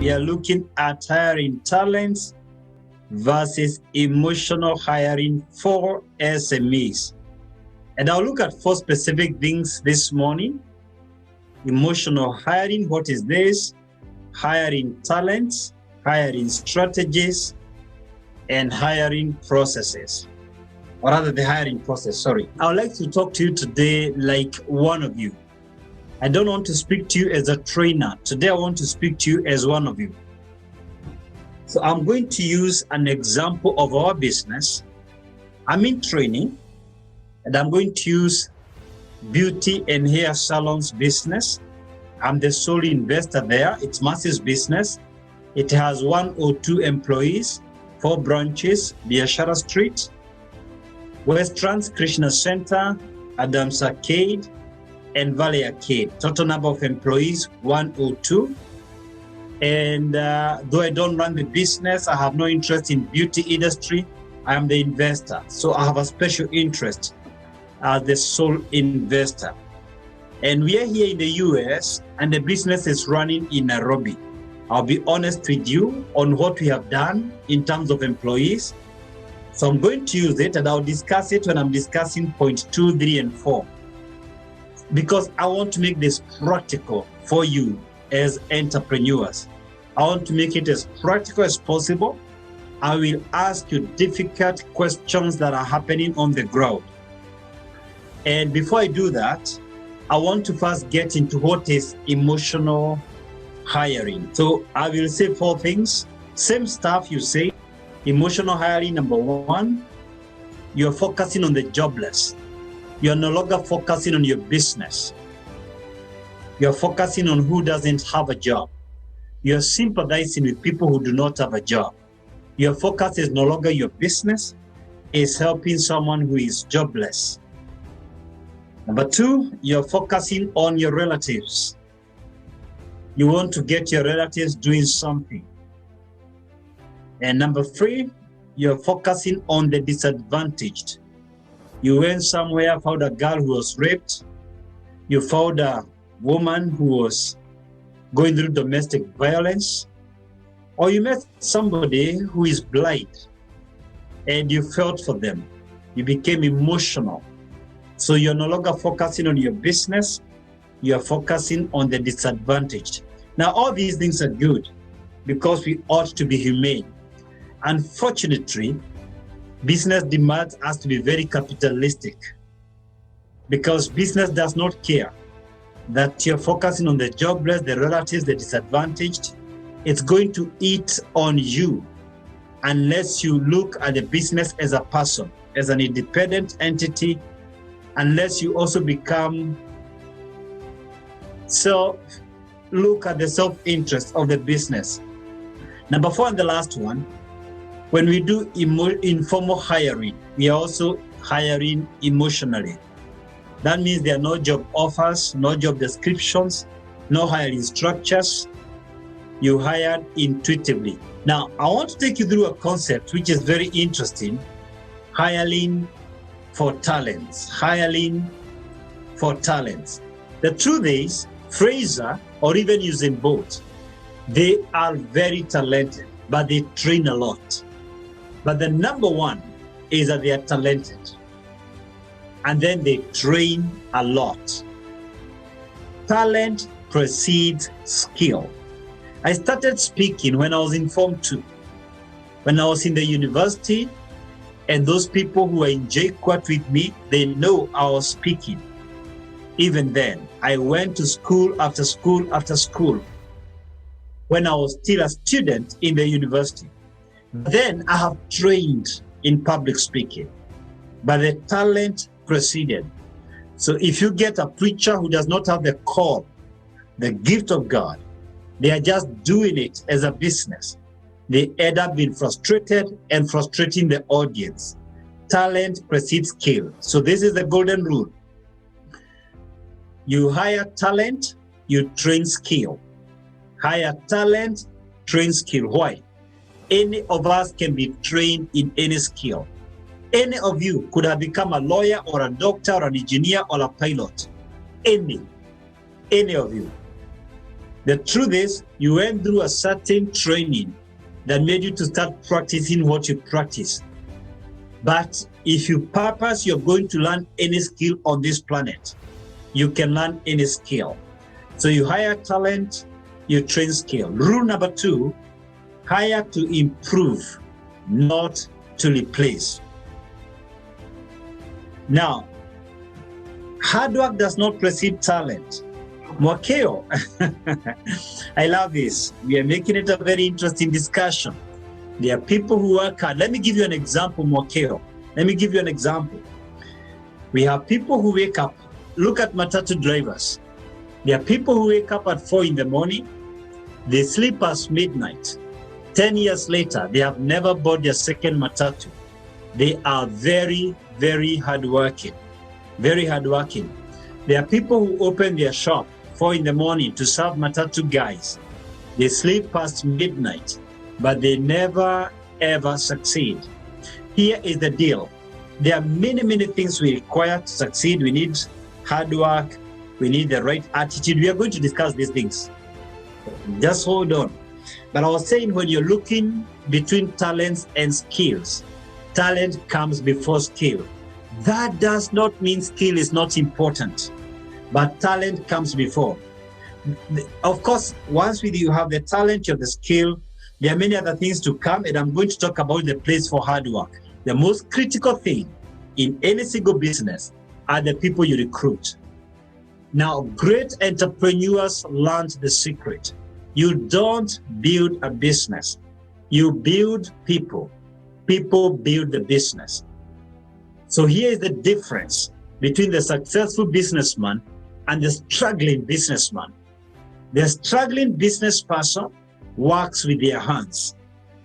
We are looking at hiring talents versus emotional hiring for SMEs. And I'll look at 4 specific things this morning. Emotional hiring, what is this? Hiring talents, hiring strategies, and hiring processes. Or rather, the hiring process, sorry. I would like to talk to you today like one of you. I don't want to speak to you as a trainer. Today, I want to speak to you as one of you. So I'm going to use an example of our business. I'm in training, and I'm going to use beauty and hair salons business. I'm the sole investor there. It's Mercy's business. It has 102 employees, 4 branches, Biashara Street, Westlands Krishna Center, Adams Arcade, and Valley Arcade. Total number of employees, 102. And though I don't run the business, I have no interest in beauty industry. I am the investor. So I have a special interest as the sole investor. And we are here in the US, and the business is running in Nairobi. I'll be honest with you on what we have done in terms of employees. So I'm going to use it, and I'll discuss it when I'm discussing point 2, 3, and 4. Because I want to make this practical for you as entrepreneurs. I want to make it as practical as possible. I will ask you difficult questions that are happening on the ground. And before I do that, I want to first get into what is emotional hiring. So I will say 4 things. Same stuff you say. Emotional hiring, number 1, you're focusing on the jobless. You're no longer focusing on your business. You're focusing on who doesn't have a job. You're sympathizing with people who do not have a job. Your focus is no longer your business, it's helping someone who is jobless. Number 2, you're focusing on your relatives. You want to get your relatives doing something. And number 3, you're focusing on the disadvantaged. You went somewhere, found a girl who was raped. You found a woman who was going through domestic violence. Or you met somebody who is blind and you felt for them. You became emotional. So you're no longer focusing on your business. You're focusing on the disadvantaged. Now, all these things are good because we ought to be humane. Unfortunately, business demands us to be very capitalistic because business does not care that you're focusing on the jobless, the relatives, the disadvantaged. It's going to eat on you unless you look at the business as a person, as an independent entity, unless you also become look at the self-interest of the business. Number 4 and the last one, when we do informal hiring, we are also hiring emotionally. That means there are no job offers, no job descriptions, no hiring structures. You hired intuitively. Now, I want to take you through a concept which is very interesting, hiring for talents, hiring for talents. The truth is, Fraser, or even Usain Bolt, they are very talented, but they train a lot. But the number 1 is that they are talented. And then they train a lot. Talent precedes skill. I started speaking when I was in Form 2. When I was in the university, and those people who are in JQuat with me, they know I was speaking. Even then, I went to school after school after school when I was still a student in the university. Then I have trained in public speaking, but the talent preceded. So if you get a preacher who does not have the call, the gift of God, they are just doing it as a business, they end up being frustrated and frustrating the audience. Talent precedes skill. So this is the golden rule. You hire talent, you train skill. Hire talent, train skill. Why? Any of us can be trained in any skill. Any of you could have become a lawyer or a doctor or an engineer or a pilot. Any of you. The truth is, you went through a certain training that made you to start practicing what you practice. But if you purpose you're going to learn any skill on this planet, you can learn any skill. So you hire talent, you train skill. Rule number 2, hire to improve, not to replace. Now, hard work does not precede talent. Mwakeo, I love this. We are making it a very interesting discussion. There are people who work hard. Let me give you an example, Mwakeo. Let me give you an example. We have people who wake up. Look at matatu drivers. There are people who wake up at 4 in the morning. They sleep past midnight. 10 years later, they have never bought their second matatu. They are very, very hardworking. Very hardworking. There are people who open their shop 4 in the morning to serve matatu guys. They sleep past midnight, but they never ever succeed. Here is the deal. There are many, many things we require to succeed. We need hard work. We need the right attitude. We are going to discuss these things. Just hold on. But I was saying, when you're looking between talents and skills, talent comes before skill. That does not mean skill is not important, but talent comes before. Of course, once you have the talent, you have the skill, there are many other things to come, and I'm going to talk about the place for hard work. The most critical thing in any single business are the people you recruit. Now, great entrepreneurs learned the secret. You don't build a business. You build people. People build the business. So here is the difference between the successful businessman and the struggling businessman. The struggling business person works with their hands.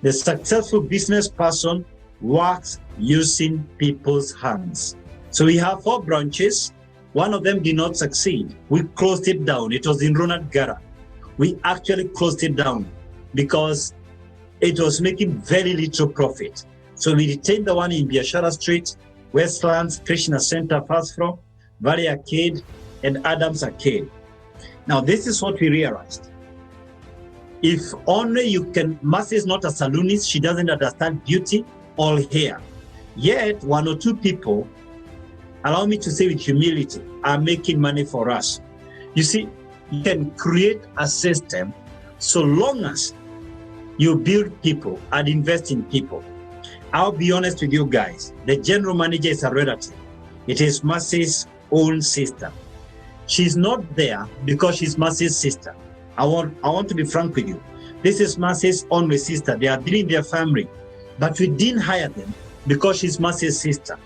The successful business person works using people's hands. So we have 4 branches. One of them did not succeed. We closed it down. It was in Ronald Gara. We actually closed it down because it was making very little profit. So we retained the one in Biashara Street, Westlands, Krishna Center, First Floor, Valley Arcade, and Adams Arcade. Now, this is what we realized. If only you can, Mercy is not a saloonist, she doesn't understand beauty or hair. Yet, 1 or 2 people, allow me to say with humility, are making money for us. You see, you can create a system so long as you build people and invest in people. I'll be honest with you guys, the general manager is a relative. It is Mercy's own sister. She's not there because she's Mercy's sister. I want to be frank with you. This is Mercy's only sister. They are dealing their family. But we didn't hire them because she's Mercy's sister.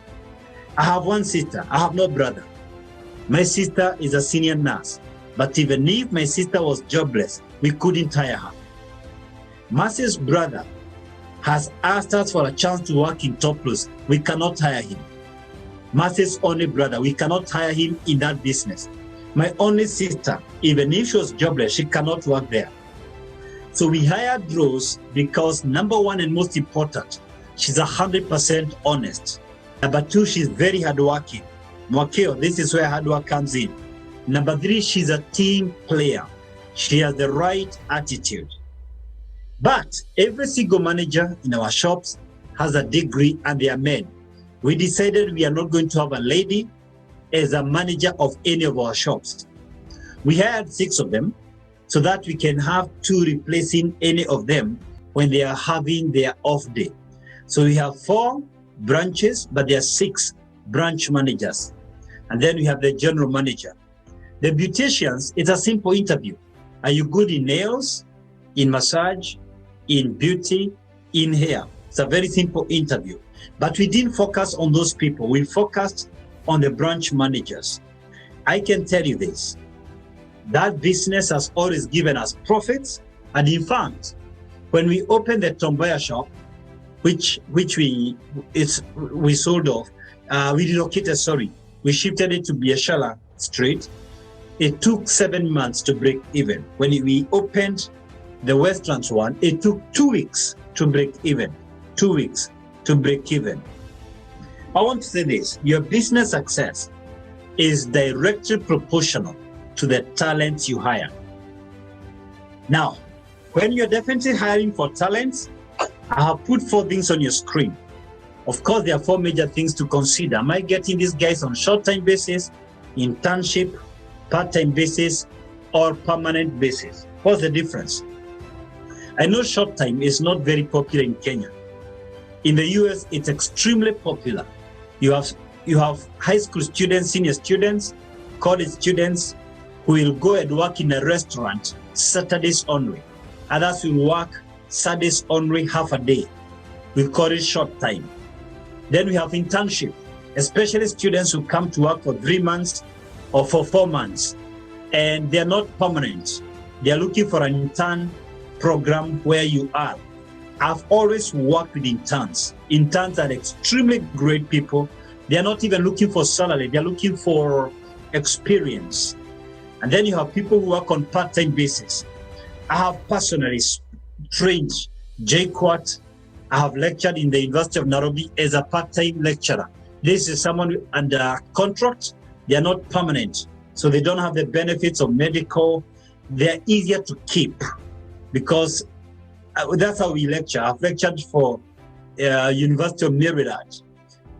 I have one sister. I have no brother. My sister is a senior nurse. But even if my sister was jobless, we couldn't hire her. Mercy's brother has asked us for a chance to work in Topless. We cannot hire him. Mercy's only brother, we cannot hire him in that business. My only sister, even if she was jobless, she cannot work there. So we hired Rose because number 1 and most important, she's 100% honest. Number 2, she's very hardworking. Mwakeo, this is where hard work comes in. Number 3, she's a team player. She has the right attitude. But every single manager in our shops has a degree and they are men. We decided we are not going to have a lady as a manager of any of our shops. We hired 6 of them so that we can have 2 replacing any of them when they are having their off day. So we have 4 branches, but there are 6 branch managers. And then we have the general manager. The beauticians, it's a simple interview. Are you good in nails, in massage, in beauty, in hair? It's a very simple interview. But we didn't focus on those people. We focused on the branch managers. I can tell you this. That business has always given us profits. And in fact, when we opened the Tomboya shop, which we sold off, we relocated, we shifted it to Biashara Street. It took 7 months to break even. When we opened the Westlands one, it took 2 weeks to break even. 2 weeks to break even. I want to say this, your business success is directly proportional to the talent you hire. Now, when you're definitely hiring for talents, I have put 4 things on your screen. Of course, there are 4 major things to consider. Am I getting these guys on short-time basis, internship, part-time basis, or permanent basis? What's the difference? I know short-time is not very popular in Kenya. In the US, it's extremely popular. You have high school students, senior students, college students who will go and work in a restaurant Saturdays only. Others will work Saturdays only, half a day. We call it short time. Then we have internship, especially students who come to work for 3 months or for 4 months, and they're not permanent. They're looking for an intern program where you are. I've always worked with interns. Interns are extremely great people. They're not even looking for salary. They're looking for experience. And then you have people who work on part-time basis. I have personally trained JQuat. I have lectured in the University of Nairobi as a part-time lecturer. This is someone under contract. They are not permanent, so they don't have the benefits of medical. They're easier to keep because that's how we lecture. I've lectured for University of Maryland,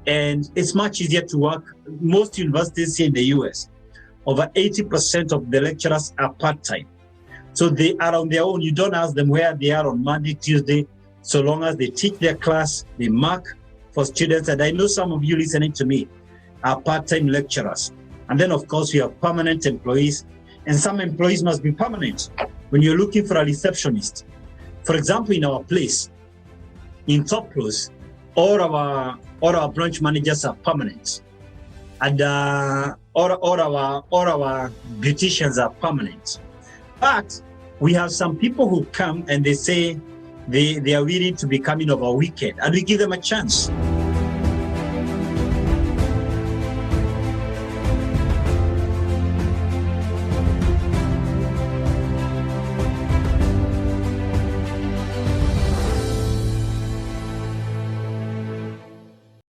and it's much easier to work. Most universities here in the US, over 80% of the lecturers are part-time. So they are on their own. You don't ask them where they are on Monday, Tuesday, so long as they teach their class, they mark for students. And I know some of you listening to me are part-time lecturers. And then, of course, we have permanent employees, and some employees must be permanent. When you're looking for a receptionist, for example, in our place, in Top Plus, all our branch managers are permanent, and all our beauticians are permanent. But we have some people who come and they say they are willing to be coming over a weekend, and we give them a chance.